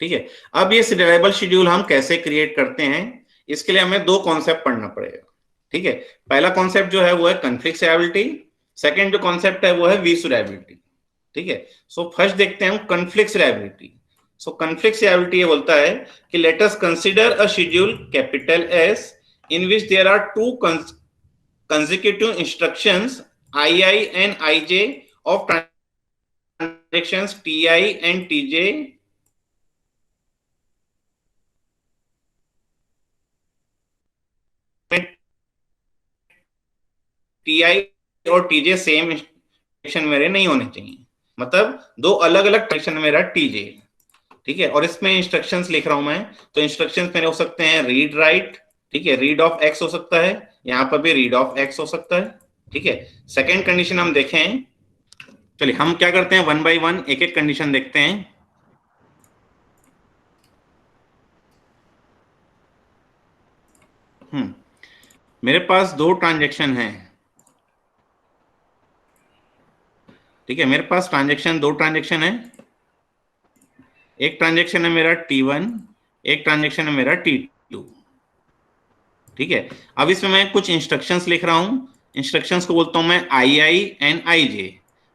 ठीक है। अब ये रिलायबल शेड्यूल हम कैसे क्रिएट करते हैं, इसके लिए हमें दो कॉन्सेप्ट पढ़ना पड़ेगा। ठीक है, पहला कॉन्सेप्ट जो है वो है कॉन्फ्लिक्सिबिलिटी, सेकंड जो कॉन्सेप्ट है वो है वीसुलाबिलिटी। ठीक है, सो फर्स्ट देखते हैं हम कॉन्फ्लिक्सिबिलिटी। सो कॉन्फ्लिक्सिबिलिटी ये बोलता है कि let us consider a schedule capital S in which there are two consecutive instructions ii and ij of transactions ti and tj ti और tj सेम इंस्ट्रक्शन मेरे नहीं होने चाहिए, मतलब दो अलग अलग ट्रांजेक्शन मेरा tj। ठीक है, और इसमें इंस्ट्रक्शंस लिख रहा हूं मैं, तो इंस्ट्रक्शंस मेरे हो सकते हैं रीड राइट। ठीक है, रीड ऑफ एक्स हो सकता है, यहां पर भी रीड ऑफ एक्स हो सकता है। ठीक है, सेकेंड कंडीशन हम देखें, चलिए हम क्या करते हैं वन बाय वन एक एक कंडीशन देखते हैं। मेरे पास दो ट्रांजेक्शन है। ठीक है, मेरे पास दो ट्रांजेक्शन है, एक ट्रांजेक्शन है मेरा T1, एक ट्रांजेक्शन है मेरा T2। ठीक है, अब इसमें मैं कुछ इंस्ट्रक्शंस लिख रहा हूं, इंस्ट्रक्शंस को बोलता हूं मैं II एंड IJ,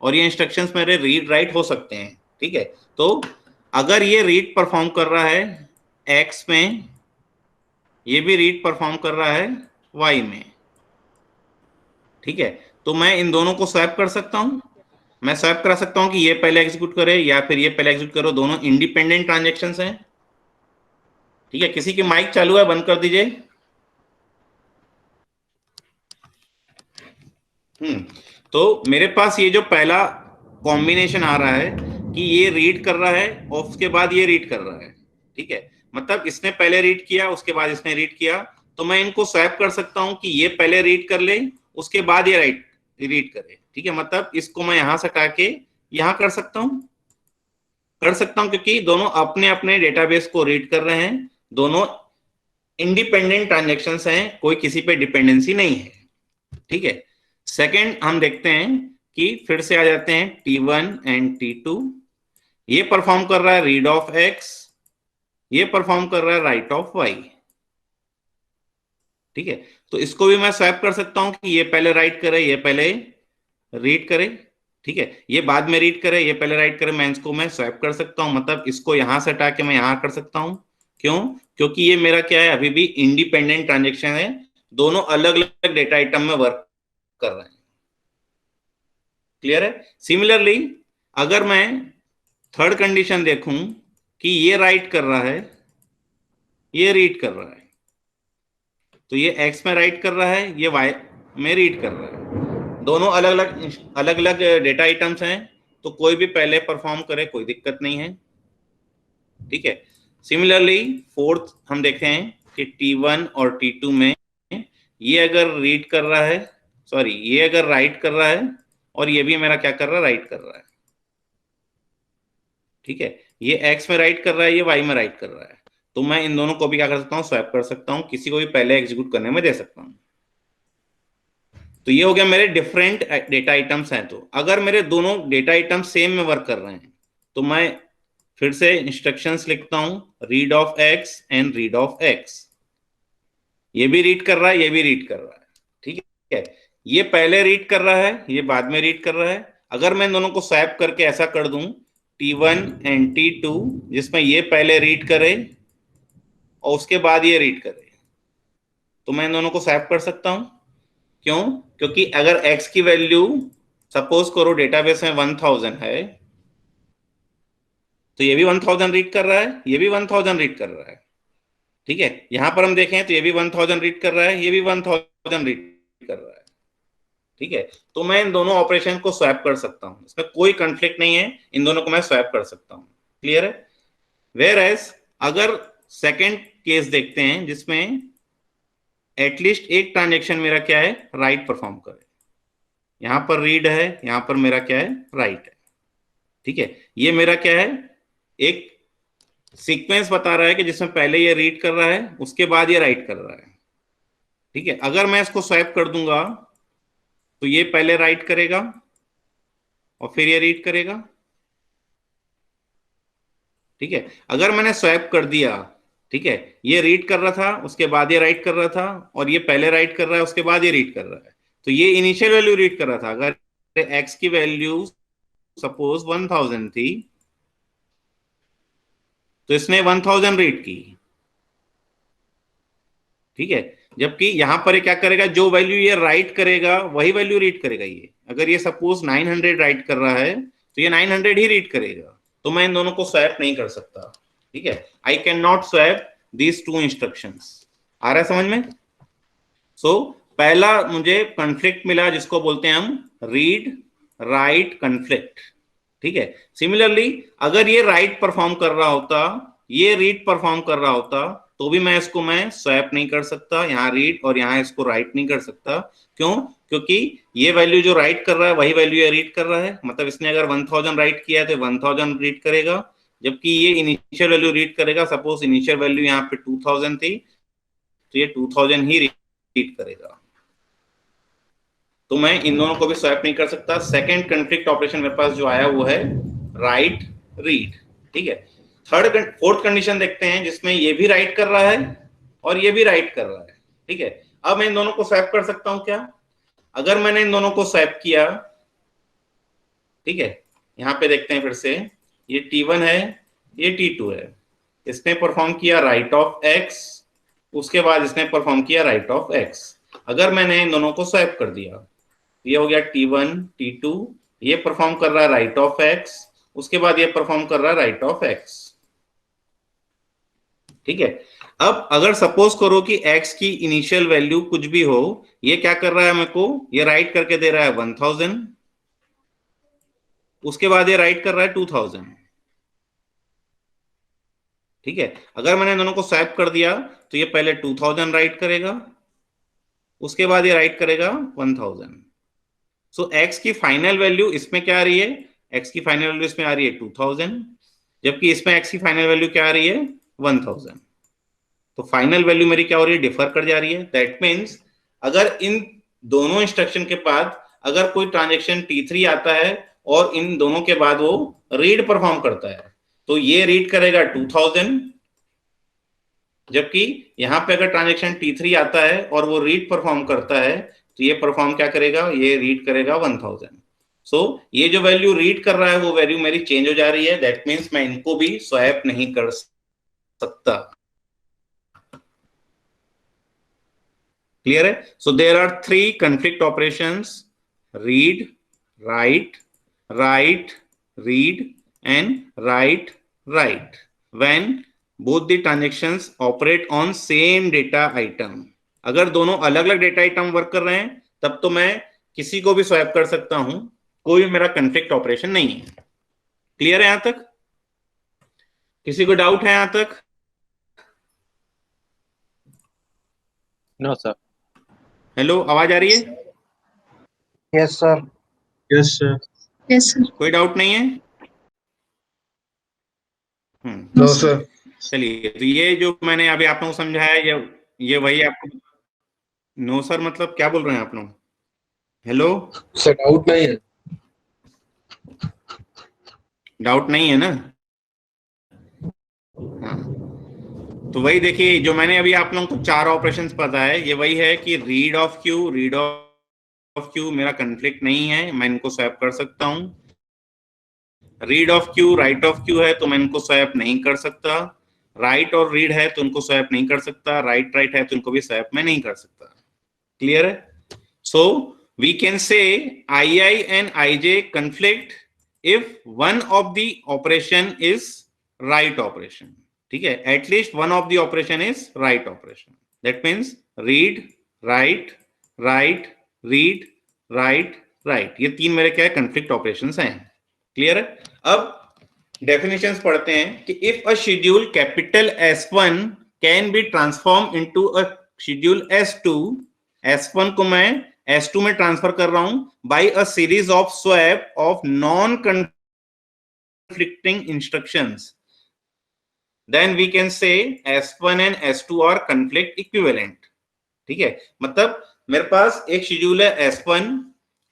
और ये इंस्ट्रक्शंस मेरे रीड राइट हो सकते हैं। ठीक है, तो अगर ये रीड परफॉर्म कर रहा है X में, ये भी रीड परफॉर्म कर रहा है Y में। ठीक है, तो मैं इन दोनों को स्वैप कर सकता हूं, मैं स्वैप करा सकता हूं कि ये पहले एग्जीक्यूट करे या फिर ये पहले एग्जीक्यूट करो, दोनों इंडिपेंडेंट ट्रांजेक्शंस हैं। ठीक है, किसी की माइक चालू है, बंद कर दीजिए। तो मेरे पास ये जो पहला कॉम्बिनेशन आ रहा है कि ये रीड कर रहा है और उसके बाद ये रीड कर रहा है। ठीक है, मतलब इसने पहले रीड किया उसके बाद इसने रीड किया, तो मैं इनको स्वैप कर सकता हूं कि ये पहले रीड कर ले उसके बाद ये रीड करे। ठीक है, मतलब इसको मैं यहां से हटा के यहां कर सकता हूं क्योंकि दोनों अपने अपने डेटाबेस को रीड कर रहे हैं, दोनों इंडिपेंडेंट ट्रांजेक्शंस हैं, कोई किसी पे डिपेंडेंसी नहीं है। ठीक है, सेकंड हम देखते हैं कि फिर से आ जाते हैं T1 एंड T2, ये परफॉर्म कर रहा है रीड ऑफ एक्स, ये परफॉर्म कर रहा है राइट ऑफ वाई। ठीक है, तो इसको भी मैं स्वैप कर सकता हूं कि ये पहले राइट करे ये पहले रीड करे। ठीक है, ये बाद में रीड करे ये पहले राइट करे, मैं इसको मैं स्वैप कर सकता हूं, मतलब इसको यहां से हटा के मैं यहां कर सकता हूं। क्यों? क्योंकि ये मेरा क्या है, अभी भी इंडिपेंडेंट ट्रांजेक्शन है, दोनों अलग अलग डेटा आइटम में वर्क कर रहे हैं। क्लियर है? सिमिलरली अगर मैं थर्ड कंडीशन देखूं कि ये राइट कर रहा है ये रीड कर रहा है, तो ये एक्स में राइट कर रहा है ये वाई में रीड कर रहा है, दोनों अलग अलग डेटा आइटम्स हैं, तो कोई भी पहले परफॉर्म करे कोई दिक्कत नहीं है। ठीक है, सिमिलरली फोर्थ हम देखें कि T1 और T2 में ये अगर रीड कर रहा है, सॉरी ये अगर राइट कर रहा है और ये भी मेरा क्या कर रहा है, राइट कर रहा है। ठीक है, ये एक्स में राइट कर रहा है ये वाई में राइट कर रहा है, तो मैं इन दोनों को भी क्या कर सकता हूँ, स्वैप कर सकता हूँ, किसी को भी पहले एग्जीक्यूट करने में दे सकता हूँ। तो ये हो गया मेरे डिफरेंट डेटा आइटम्स हैं। तो अगर मेरे दोनों डेटा आइटम सेम में वर्क कर रहे हैं तो मैं फिर से इंस्ट्रक्शंस लिखता हूं, read of x and read of x, ये भी रीड कर रहा है ये भी रीड कर रहा है। ठीक है, ये पहले रीड कर रहा है ये बाद में रीड कर रहा है। अगर मैं इन दोनों को स्वैप करके ऐसा कर दूं T1 एंड T2, जिसमें ये पहले रीड करे और उसके बाद ये रीड करे, तो मैं इन दोनों को स्वैप कर सकता हूं। क्यों? क्योंकि अगर x की वैल्यू सपोज करो डेटाबेस में 1000 है, तो ये भी 1000 रीड कर रहा है ये भी 1000 रीड कर रहा है। ठीक है, यहां पर हम देखें तो ये भी 1000 रीड कर रहा है ये भी 1000 रीड कर रहा है। ठीक है, तो मैं इन दोनों ऑपरेशन को स्वैप कर सकता हूं, इसमें कोई कंफ्लिक्ट नहीं है, इन दोनों को मैं स्वैप कर सकता हूं। क्लियर है? वेयर एज अगर सेकेंड केस देखते हैं जिसमें एटलीस्ट एक ट्रांजेक्शन मेरा क्या है, राइट परफॉर्म करे, यहां पर रीड है यहां पर मेरा क्या है, राइट है। ठीक है, ये मेरा क्या है, एक सीक्वेंस बता रहा है कि जिसमें पहले ये रीड कर रहा है उसके बाद ये राइट कर रहा है। ठीक है, अगर मैं इसको स्वैप कर दूंगा तो ये पहले राइट करेगा और फिर ये रीड करेगा। ठीक है, अगर मैंने स्वैप कर दिया, ठीक है, ये रीड कर रहा था, उसके बाद ये राइट कर रहा था, और ये पहले राइट कर रहा है, उसके बाद ये रीड कर रहा है, तो ये इनिशियल वैल्यू रीड कर रहा था। अगर x की वैल्यू सपोज 1000 थी, तो इसने 1000 रीड की, ठीक है, जबकि यहां पर ये क्या करेगा, जो वैल्यू ये राइट करेगा वही वैल्यू रीड करेगा ये। अगर ये सपोज 900 राइट कर रहा है, तो ये 900 ही रीड करेगा, तो मैं इन दोनों को स्वैप नहीं कर सकता, ठीक है। I can not swap these two instructions. आ रहा है समझ में? सो पहला मुझे कॉन्फ्लिक्ट मिला, जिसको बोलते हैं हम रीड राइट कॉन्फ्लिक्ट, ठीक है। सिमिलरली अगर ये राइट परफॉर्म कर रहा होता, ये रीड परफॉर्म कर रहा होता, तो भी मैं इसको मैं स्वैप नहीं कर सकता, यहाँ रीड और यहाँ इसको राइट नहीं कर सकता। क्यों? क्योंकि ये वैल्यू जो राइट कर रहा है वही वैल्यू ये रीड कर रहा है, मतलब इसने अगर 1000 राइट किया है तो 1000 रीड करेगा, जबकि ये इनिशियल वैल्यू रीड करेगा। सपोज इनिशियल वैल्यू यहाँ पे 2000 थी, तो ये 2000 ही रीड करेगा, तो मैं इन दोनों को भी स्वैप नहीं कर सकता। सेकंड कॉन्फ्लिक्ट ऑपरेशन मेरे पास जो आया वो है राइट रीड, ठीक है। फोर्थ कंडीशन देखते हैं, जिसमें ये भी राइट कर रहा है और ये भी राइट कर रहा है, ठीक है। अब मैं इन दोनों को स्वैप कर सकता हूं क्या? अगर मैंने इन दोनों को स्वैप किया, ठीक है, यहां पे देखते हैं फिर से, ये T1 है, ये T2 है, इसने परफॉर्म किया राइट ऑफ एक्स, उसके बाद इसने परफॉर्म किया राइट ऑफ एक्स। अगर मैंने इन दोनों को स्वैप कर दिया, ये हो गया T1 T2, ये परफॉर्म कर रहा है राइट ऑफ एक्स, उसके बाद ये परफॉर्म कर रहा है राइट ऑफ एक्स, ठीक है। अब अगर सपोज करो कि x की इनिशियल वैल्यू कुछ भी हो, ये क्या कर रहा है मेरे को, ये राइट करके दे रहा है 1000, उसके बाद ये राइट कर रहा है 2000, ठीक है। अगर मैंने दोनों को स्वैप कर दिया, तो ये पहले 2000 राइट करेगा, उसके बाद ये राइट करेगा 1000। सो x की फाइनल वैल्यू इसमें क्या आ रही है, x की फाइनल वैल्यू इसमें आ रही है 2000, जबकि इसमें x की फाइनल वैल्यू क्या आ रही है 1000। तो फाइनल वैल्यू मेरी क्या हो रही है, डिफर कर जा रही है। दैट मीन्स अगर इन दोनों इंस्ट्रक्शन के बाद अगर कोई ट्रांजेक्शन T3 आता है और इन दोनों के बाद वो रीड परफॉर्म करता है, तो ये रीड करेगा 2000, जबकि यहां पे अगर ट्रांजेक्शन T3 आता है और वो रीड परफॉर्म करता है, तो ये परफॉर्म क्या करेगा, ये रीड करेगा 1000। सो ये जो वैल्यू रीड कर रहा है वो वैल्यू मेरी चेंज हो जा रही है। दैट मीन्स मैं इनको भी स्वैप नहीं कर सकता। क्लियर है? So there are 3 conflict operations, read write, write read and write write, when both the transactions operate on same data item। अगर दोनों अलग अलग डेटा आइटम वर्क कर रहे हैं, तब तो मैं किसी को भी स्वैप कर सकता हूं, कोई मेरा कॉन्फ्लिक्ट ऑपरेशन नहीं है। क्लियर है यहां तक? किसी को डाउट है यहां तक? No sir. हेलो, आवाज आ रही है? Yes sir. Yes sir. Yes sir. कोई डाउट नहीं है? No sir. चलिए, तो ये जो मैंने अभी आप लोगों को समझाया, ये वही आपको। नो सर मतलब क्या बोल रहे हैं आप लोग? हेलो, सर डाउट नहीं है। डाउट नहीं है ना? हाँ, तो वही देखिए, जो मैंने अभी आप लोगों को 4 ऑपरेशंस पता है, ये वही है कि रीड ऑफ क्यू मेरा कॉन्फ्लिक्ट नहीं है, मैं इनको स्वैप कर सकता हूं। Read of Q right of Q है, तो मैं इनको स्वैप नहीं कर सकता। राइट और रीड है तो उनको स्वैप नहीं कर सकता, राइट राइट है तो उनको भी स्वैप में नहीं कर सकता। क्लियर है? So we can say II and IJ conflict if one of the operation is right operation, ठीक है, at least one of the operation is right operation। that means read write write read write write, ये 3 मेरे क्या है, conflict operations हैं। Clear है? अब definitions पढ़ते हैं कि if a schedule capital S1 can be transform into a schedule S2, S1 को मैं S2 में ट्रांसफर कर रहा हूं by a series of swap of non conflicting instructions, then we can say S1 and S2 are conflict equivalent। ठीक है, मतलब मेरे पास एक शेड्यूल है S1,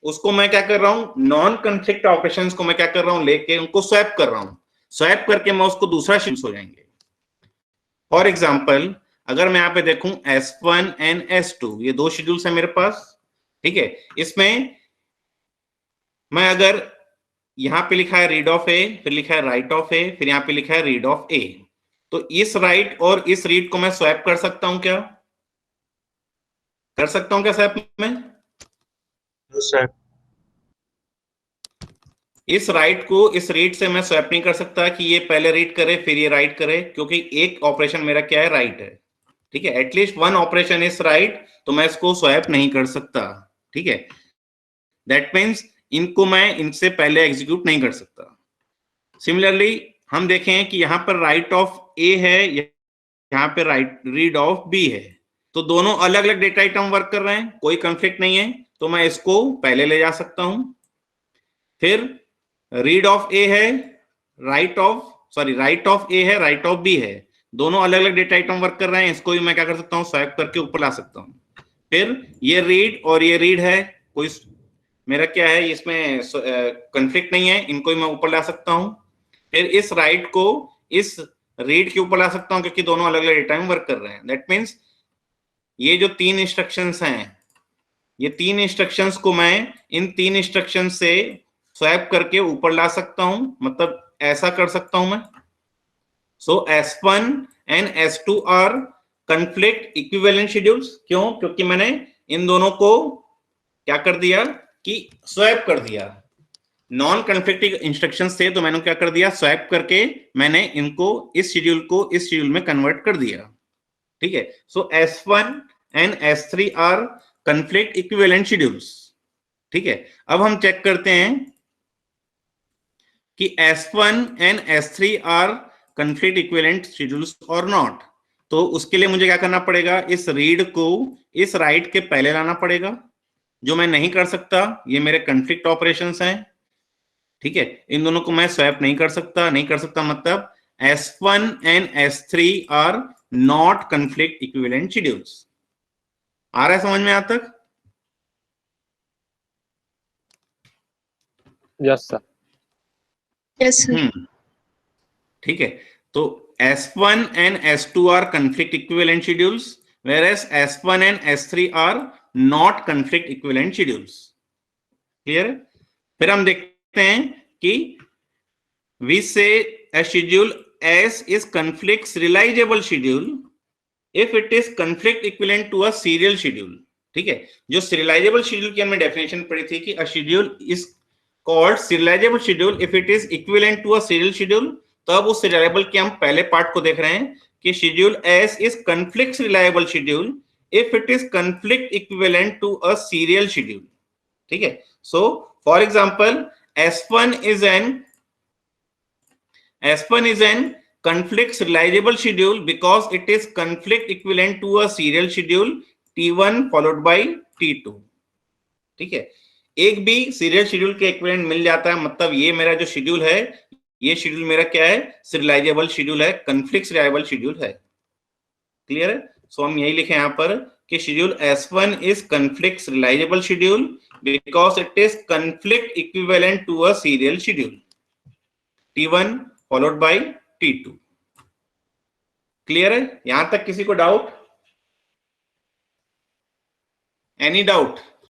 उसको मैं क्या कर रहा हूं, नॉन कॉन्फ्लिक्ट ऑपरेशंस को मैं क्या कर रहा हूं, लेके उनको स्वैप कर रहा हूं। स्वैप करके मैं उसको दूसरा शेड्यूल हो जाएंगे। फॉर एग्जाम्पल अगर मैं यहाँ पे देखूं S1 एंड S2, ये दो शेड्यूल्स है मेरे पास, ठीक है। इसमें मैं अगर यहाँ पे लिखा है रीड ऑफ ए, फिर लिखा है राइट ऑफ ए, फिर यहाँ पे लिखा है रीड ऑफ ए, तो इस राइट और इस रीड को मैं स्वैप कर सकता हूं क्या? कर सकता हूं क्या स्वैप में? सर इस राइट को इस रीड से मैं स्वैप नहीं कर सकता कि ये पहले रीड करे फिर ये राइट करे, क्योंकि एक ऑपरेशन मेरा क्या है? राइट है, ठीक है। At least one operation is right, तो मैं इसको स्वैप नहीं कर सकता, ठीक है। दैट मीन्स इनको मैं इनसे पहले एग्जीक्यूट नहीं कर सकता। सिमिलरली हम देखें कि यहां पर राइट ऑफ ए है, यहाँ पे राइट रीड ऑफ बी है, तो दोनों अलग अलग डेटा आइटम वर्क कर रहे हैं, कोई कंफ्लिक्ट नहीं है, तो मैं इसको पहले ले जा सकता हूं। फिर रीड ऑफ ए है, राइट ऑफ ए है, राइट ऑफ बी है, दोनों अलग अलग डेटा आइटम वर्क कर रहे हैं, इसको भी मैं क्या कर सकता हूं? स्वैप करके ऊपर ला सकता हूं। फिर ये रीड और ये रीड है, कोई मेरा क्या है इसमें कंफ्लिक्ट नहीं है, इनको भी मैं ऊपर ला सकता हूं। फिर इस राइट को इस रीड के ऊपर ला सकता हूं, क्योंकि दोनों अलग अलग डेटा में वर्क कर रहे हैं। दैट मीन्स ये जो तीन इंस्ट्रक्शंस हैं, ये तीन इंस्ट्रक्शंस को मैं इन तीन इंस्ट्रक्शन से स्वैप करके ऊपर ला सकता हूं, मतलब ऐसा कर सकता हूं मैं। So S1 and S2 are conflict equivalent schedules. क्यों? क्योंकि मैंने इन दोनों को क्या कर दिया कि स्वैप कर दिया। नॉन कन्फ्लिक्टिंग इंस्ट्रक्शन से तो मैंने क्या कर दिया? स्वैप करके मैंने इनको इस शेड्यूल को इस शेड्यूल में कन्वर्ट कर दिया, ठीक है। So S1 and S3 are conflict equivalent schedules, ठीक है। अब हम चेक करते हैं कि S1 and S3 are conflict equivalent schedules और नॉट। तो उसके लिए मुझे क्या करना पड़ेगा? इस रीड को इस राइट के पहले लाना पड़ेगा, जो मैं नहीं कर सकता, ये मेरे कन्फ्लिक्ट ऑपरेशंस हैं, ठीक है। इन दोनों को मैं स्वैप नहीं कर सकता मतलब S1 and S3 are not conflict equivalent schedules. आ रहा है समझ में? आज तक? Yes sir. Yes sir. ठीक है। तो S1 and S2 are conflict equivalent schedules, whereas S1 and S3 are not conflict equivalent schedules. Clear है? फिर हम देखते हैं कि we say a schedule S is conflict serializable schedule if it is conflict equivalent to a serial schedule. ठीक है। जो serializable schedule की हमने डेफिनेशन पढ़ी थी कि a schedule is called serializable schedule if it is equivalent to a serial schedule। तो अब उस serializable के हम पहले पार्ट को देख रहे हैं कि schedule S is conflict serializable schedule if it is conflict equivalent to a serial schedule, ठीक है। So for example S1 is an conflict serializable schedule because it is conflict equivalent to a serial schedule T1 followed by T2, ठीक है। एक भी serial schedule के equivalent मिल जाता है, मतलब ये मेरा जो शेड्यूल है, ये शेड्यूल मेरा क्या है? सीरियलाइजेबल शेड्यूल है, कन्फ्लिक्ट सीरियलाइजेबल शेड्यूल है। क्लियर है? सो हम यही लिखे यहां पर कि schedule S1 is conflict serializable schedule because it is conflict equivalent to a serial schedule T1 followed by T2। Clear है? यहां तक किसी को डाउट? Any doubt?